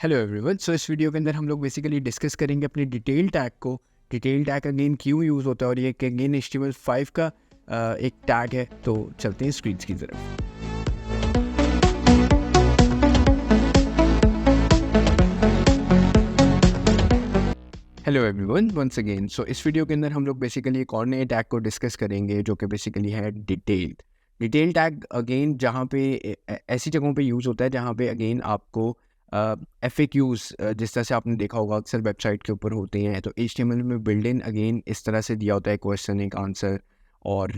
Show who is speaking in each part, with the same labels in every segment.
Speaker 1: Hello everyone. सो इस video के अंदर हम लोग बेसिकली डिस्कस करेंगे अपने डिटेल टैग को। डिटेल टैग अगेन क्यों यूज़ होता है और ये अगेन HTML5 का एक टैग है। तो चलते हैं स्क्रीन की तरफ। Hello everyone once again. So इस वीडियो के अंदर हम लोग बेसिकली एक और नए टैग को डिस्कस करेंगे जो कि बेसिकली है डिटेल टैग। अगेन जहाँ पे ऐसी जगहों पे यूज़ होता है जहाँ पे अगेन आपको FAQs जिस तरह से आपने देखा होगा अक्सर वेबसाइट के ऊपर होते हैं। तो HTML में बिल्ड इन अगेन इस तरह से दिया होता है, क्वेश्चन एक आंसर, और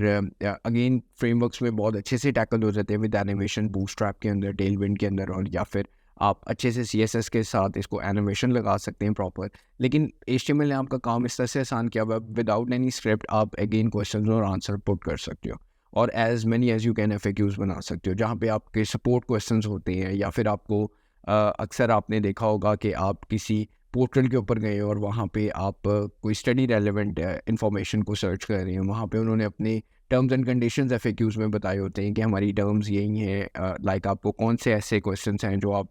Speaker 1: अगेन फ्रेमवर्क्स में बहुत अच्छे से टैकल हो जाते हैं विद एनिमेशन, बूटस्ट्रैप के अंदर, टेलविंड के अंदर, और या फिर आप अच्छे से CSS के साथ इसको एनिमेशन लगा सकते हैं प्रॉपर। लेकिन HTML ने आपका काम इस तरह से आसान किया हुआ, विदाउट एनी स्क्रिप्ट आप अगेन क्वेश्चन और आंसर पुट कर सकते हो और as many as you can FAQs बना सकते हो, जहाँ पे आपके सपोर्ट क्वेश्चंस होते हैं या फिर आपको अक्सर आपने देखा होगा कि आप किसी पोर्टल के ऊपर गए और वहाँ पे आप कोई स्टडी रेलेवेंट इंफॉर्मेशन को सर्च कर रहे हैं। वहाँ पे उन्होंने अपने टर्म्स एंड कंडीशंस FAQs में बताए होते हैं कि हमारी टर्म्स यही हैं। लाइक आपको कौन से ऐसे क्वेश्चंस हैं जो आप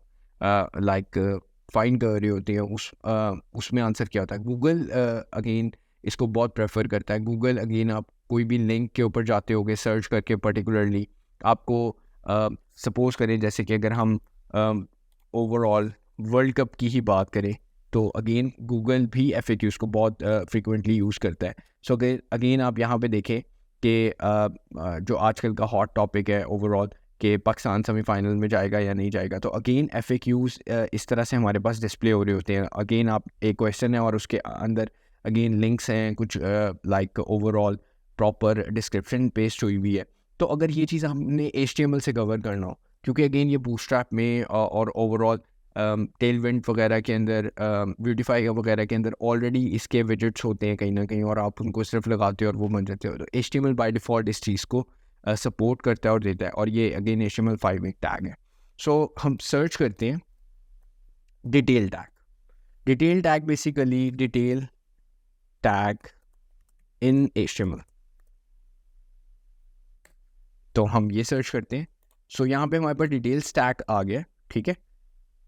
Speaker 1: लाइक फाइंड कर रहे होते हैं, उसमें आंसर क्या होता है। गूगल अगेन इसको बहुत प्रेफर करता है। गूगल अगेन आप कोई भी लिंक के ऊपर जाते होगे सर्च करके, पर्टिकुलरली आपको सपोज करें जैसे कि अगर हम ओवरऑल वर्ल्ड कप की ही बात करें तो अगेन गूगल भी FAQs को बहुत फ्रीक्वेंटली यूज़ करता है। सो अगेन आप यहाँ पे देखें कि जो आजकल का हॉट टॉपिक है ओवरऑल कि पाकिस्तान सेमीफाइनल में जाएगा या नहीं जाएगा, तो अगेन FAQs इस तरह से हमारे पास डिस्प्ले हो रहे होते हैं। अगेन आप एक क्वेश्चन है और उसके अंदर अगेन लिंक्स हैं, कुछ like overall proper description paste हुई हुई है। तो अगर ये चीज़ हमने HTML से कवर करना हो, क्योंकि अगेन ये बूटस्ट्रैप में और ओवरऑल टेलविंड वगैरह के अंदर, ब्यूटीफाई वगैरह के अंदर ऑलरेडी इसके विजेट्स होते हैं कहीं ना कहीं, और आप उनको सिर्फ लगाते हो और वो बन जाते हो। तो HTML बाय डिफ़ॉल्ट इस चीज़ को सपोर्ट करता है और देता है, और ये अगेन HTML5 एक टैग है। सो हम सर्च करते हैं detail tag basically detail tag in HTML। तो हम ये सर्च करते हैं। सो यहाँ पे हमारे पास डिटेल्स टैग आ गया, ठीक है।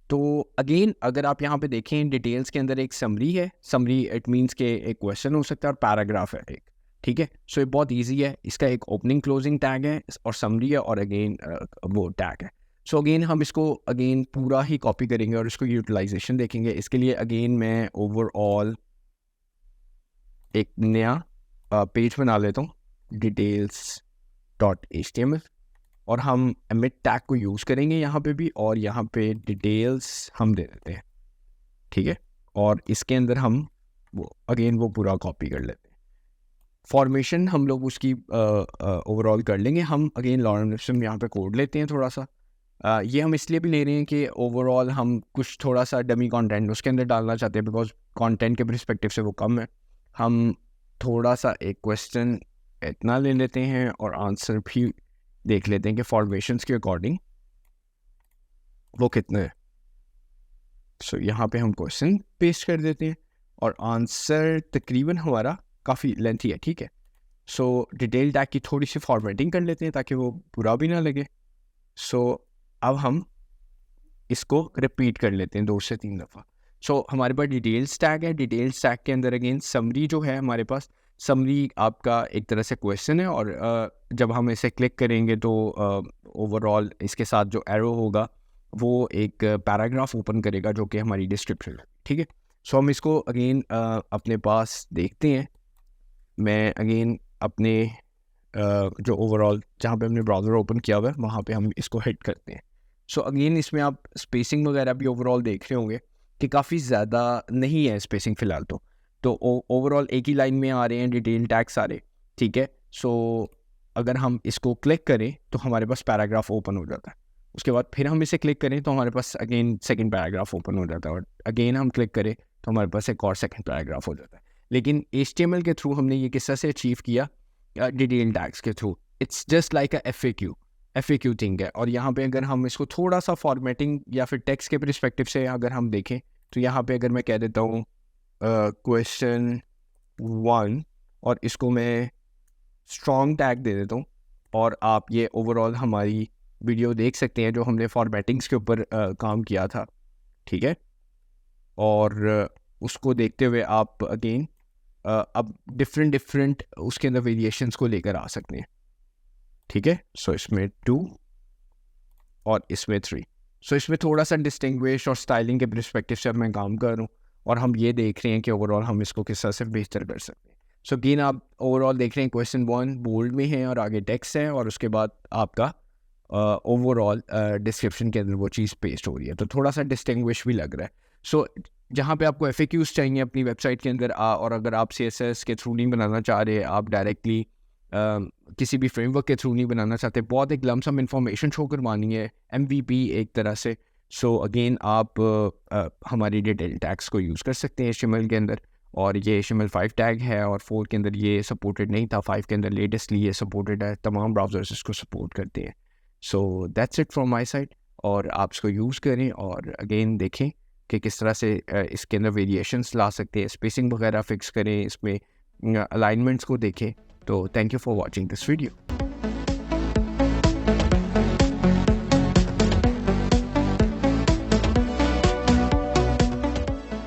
Speaker 1: तो अगेन अगर आप यहाँ पे देखें डिटेल्स के अंदर एक समरी है। समरी इट मीन्स के एक क्वेश्चन हो सकता है और पैराग्राफ है एक, ठीक है। सो ये बहुत इजी है। इसका एक ओपनिंग क्लोजिंग टैग है और समरी है और अगेन वो टैग है। सो अगेन हम इसको अगेन पूरा ही कॉपी करेंगे और इसको यूटिलाइजेशन देखेंगे। इसके लिए अगेन मैं ओवरऑल एक नया पेज बना लेता हूँ, details.html, और हम एमिट टैग को यूज़ करेंगे यहाँ पे भी, और यहाँ पे डिटेल्स हम दे देते हैं, ठीक है। और इसके अंदर हम वो पूरा कॉपी कर लेते हैं। फॉर्मेशन हम लोग उसकी ओवरऑल कर लेंगे। हम अगेन लॉरेम इप्सम यहाँ पे कोड लेते हैं थोड़ा सा। ये हम इसलिए भी ले रहे हैं कि ओवरऑल हम कुछ थोड़ा सा डमी कंटेंट उसके अंदर डालना चाहते हैं, बिकॉज कंटेंट के पर्सपेक्टिव से वो कम है। हम थोड़ा सा एक क्वेश्चन इतना ले लेते हैं और आंसर भी देख लेते हैं कि फॉर्मेशंस के अकॉर्डिंग वो कितने हैं। सो यहाँ पे हम क्वेश्चन पेस्ट कर देते हैं और आंसर तकरीबन हमारा काफ़ी लेंथी है, ठीक है। सो डिटेल टैग की थोड़ी सी फॉर्मेटिंग कर लेते हैं ताकि वो बुरा भी ना लगे। सो अब हम इसको रिपीट कर लेते हैं 2 से 3 दफ़ा। सो हमारे पास डिटेल्स टैग है। डिटेल्स टैग के अंदर अगेन समरी जो है हमारे पास, समरी आपका एक तरह से क्वेश्चन है, और जब हम इसे क्लिक करेंगे तो ओवरऑल इसके साथ जो एरो होगा वो एक पैराग्राफ ओपन करेगा जो कि हमारी डिस्क्रिप्शन है, ठीक है। सो हम इसको अगेन अपने पास देखते हैं। मैं अगेन अपने जो ओवरऑल जहाँ पे हमने ब्राउज़र ओपन किया हुआ है वहाँ पे हम इसको हिट करते हैं। सो अगेन इसमें आप स्पेसिंग वगैरह भी ओवरऑल देख रहे होंगे कि काफ़ी ज़्यादा नहीं है स्पेसिंग फ़िलहाल। तो ओवरऑल एक ही लाइन में आ रहे हैं डिटेल टैग सारे, ठीक है। सो अगर हम इसको क्लिक करें तो हमारे पास पैराग्राफ ओपन हो जाता है। उसके बाद फिर हम इसे क्लिक करें तो हमारे पास अगेन सेकंड पैराग्राफ ओपन हो जाता है, और अगेन हम क्लिक करें तो हमारे पास एक और सेकंड पैराग्राफ हो जाता है। लेकिन HTML के थ्रू हमने ये किस तरह से अचीव किया, डिटेल टैग्स के through. It's just like a FAQ thing है। और यहाँ पे अगर हम इसको थोड़ा सा फॉर्मेटिंग या फिर टेक्स्ट के परस्पेक्टिव से अगर हम देखें तो यहाँ पे अगर मैं कह देता हूँ क्वेश्चन 1 और इसको मैं स्ट्रॉन्ग टैग दे देता हूँ, और आप ये ओवरऑल हमारी वीडियो देख सकते हैं जो हमने फॉर्मेटिंग्स के ऊपर काम किया था, ठीक है। और उसको देखते हुए आप अगेन अब डिफरेंट उसके अंदर वेरिएशंस को लेकर आ सकते हैं, ठीक है। सो इसमें 2 और इसमें 3। सो इसमें थोड़ा सा डिस्टिंग्विश और स्टाइलिंग के परस्पेक्टिव से अब मैं काम कर रहा हूँ और हम ये देख रहे हैं कि ओवरऑल हम इसको किस तरह से बेहतर कर सकते हैं। सो अगेन आप ओवरऑल देख रहे हैं क्वेश्चन 1 बोल्ड में है और आगे टेक्स्ट है और उसके बाद आपका ओवरऑल डिस्क्रिप्शन के अंदर वो चीज़ पेस्ट हो रही है, तो थोड़ा सा डिस्टिंग्विश भी लग रहा है। सो जहाँ पे आपको FAQs चाहिए अपनी वेबसाइट के अंदर और अगर आप CSS के थ्रू नहीं बनाना चाह रहे, आप डायरेक्टली किसी भी फ्रेमवर्क के थ्रू नहीं बनाना चाहते, बहुत एक लमसम इन्फॉर्मेशन शो करवानी है, MVP एक तरह से। सो अगेन आप हमारी डिटेल टैग्स को यूज़ कर सकते हैं HTML के अंदर, और ये HTML5 टैग है और 4 के अंदर ये सपोर्टेड नहीं था, 5 के अंदर लेटेस्टली ये सपोर्टेड है, तमाम ब्राउज़र्स इसको सपोर्ट करते हैं। So that's it from my side, और आप इसको यूज़ करें और अगेन देखें कि किस तरह से इसके अंदर वेरिएशंस ला सकते हैं, स्पेसिंग वगैरह फिक्स करें, इसमें अलाइनमेंट्स को देखें। तो thank you for watching this video.